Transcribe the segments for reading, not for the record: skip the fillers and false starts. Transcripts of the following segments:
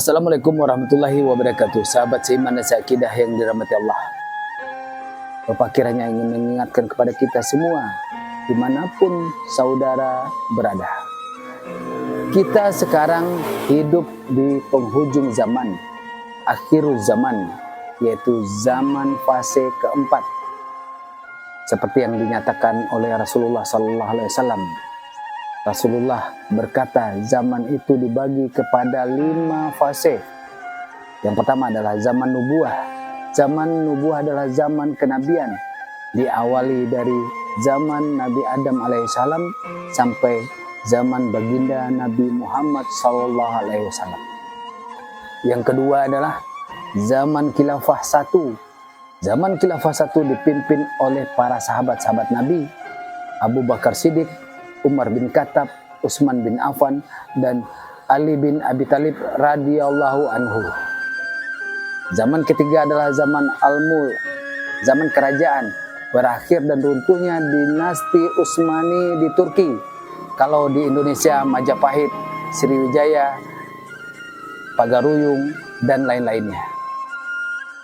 Assalamualaikum warahmatullahi wabarakatuh. Sahabat seiman dan seakidah yang dirahmati Allah. Bapak kiranya ingin mengingatkan kepada kita semua, dimanapun saudara berada. Kita sekarang hidup di penghujung zaman, akhirul zaman, yaitu zaman fase keempat. Seperti yang dinyatakan oleh Rasulullah SAW. Rasulullah berkata, zaman itu dibagi kepada 5 fase. Yang pertama adalah zaman nubuah. Zaman nubuah adalah zaman kenabian. Diawali dari zaman Nabi Adam alaihissalam sampai zaman baginda Nabi Muhammad SAW. Yang kedua adalah zaman khilafah 1. Zaman khilafah 1 dipimpin oleh para sahabat-sahabat Nabi, Abu Bakar Siddiq, Umar bin Khattab, Utsman bin Affan, dan Ali bin Abi Thalib radhiyallahu anhu. Zaman ketiga adalah zaman Al-Mulk, zaman kerajaan, berakhir dan runtuhnya dinasti Utsmani di Turki. Kalau di Indonesia, Majapahit, Sriwijaya, Pagaruyung, dan lain-lainnya.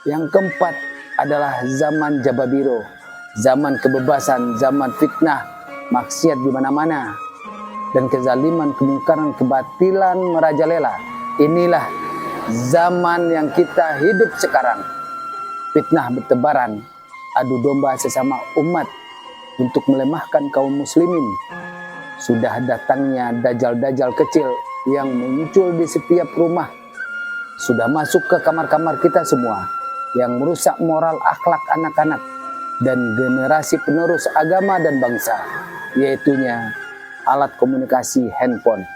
Yang keempat adalah zaman Jababiro, zaman kebebasan, zaman fitnah, maksiat di mana-mana, dan kezaliman, kemungkaran, kebatilan merajalela. Inilah zaman yang kita hidup sekarang. Fitnah bertebaran, adu domba sesama umat untuk melemahkan kaum muslimin. Sudah datangnya dajjal-dajjal kecil yang muncul di setiap rumah. Sudah masuk ke kamar-kamar kita semua, yang merusak moral akhlak anak-anak dan generasi penerus agama dan bangsa, yaitunya alat komunikasi handphone.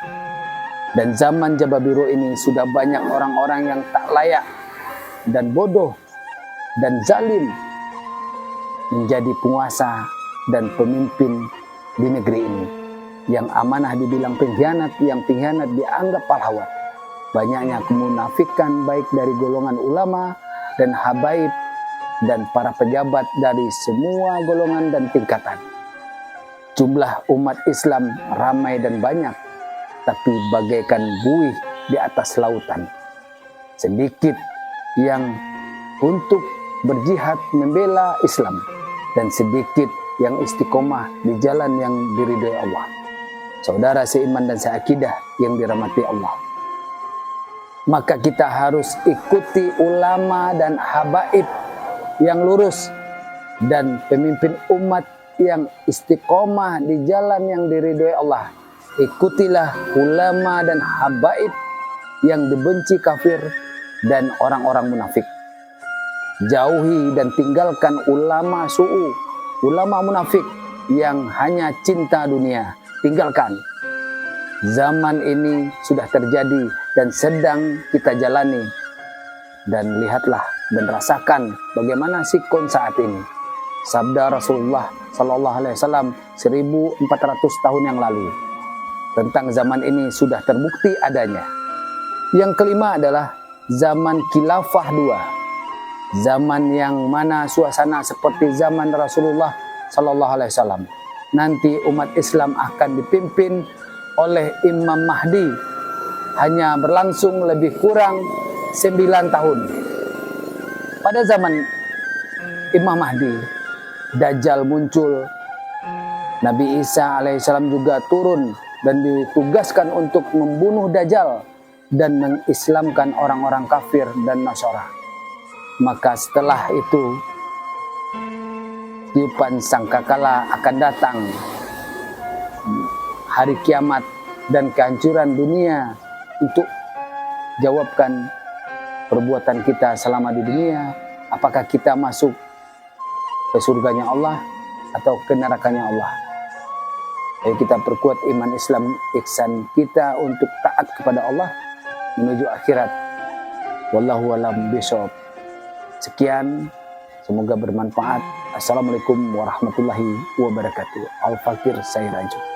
Dan zaman Jababiro ini sudah banyak orang-orang yang tak layak dan bodoh dan zalim menjadi penguasa dan pemimpin di negeri ini. Yang amanah dibilang pengkhianat, yang pengkhianat dianggap pahlawan. Banyaknya kemunafikan baik dari golongan ulama dan habaib dan para pejabat dari semua golongan dan tingkatan. Jumlah umat Islam ramai dan banyak, tapi bagaikan buih di atas lautan. Sedikit yang untuk berjihad membela Islam, dan sedikit yang istiqomah di jalan yang diridhoi Allah. Saudara seiman dan seakidah yang dirahmati Allah, maka kita harus ikuti ulama dan habaib yang lurus dan pemimpin umat yang istiqomah di jalan yang diridhoi Allah. Ikutilah ulama dan habaib yang dibenci kafir dan orang-orang munafik. Jauhi dan tinggalkan ulama su'u, ulama munafik yang hanya cinta dunia. Tinggalkan. Zaman ini sudah terjadi dan sedang kita jalani. Dan lihatlah dan rasakan bagaimana sikon saat ini. Sabda Rasulullah SAW 1400 tahun yang lalu tentang zaman ini sudah terbukti adanya. Yang kelima adalah zaman khilafah 2. Zaman yang mana suasana seperti zaman Rasulullah SAW. Nanti umat Islam akan dipimpin oleh Imam Mahdi. Hanya berlangsung lebih kurang 9 tahun. Pada zaman Imam Mahdi, Dajjal muncul. Nabi Isa alaihissalam juga turun dan ditugaskan untuk membunuh Dajjal dan mengislamkan orang-orang kafir dan Nasara. Maka setelah itu, tiupan sangkakala akan datang. Hari kiamat dan kehancuran dunia untuk jawabkan perbuatan kita selama di dunia. Apakah kita masuk ke surganya Allah atau ke nerakanya Allah? Ayo kita perkuat iman Islam ihsan kita untuk taat kepada Allah menuju akhirat. Wallahu a'lam bishawab. Sekian, semoga bermanfaat. Assalamualaikum warahmatullahi wabarakatuh. Al-Fakir Sairaju.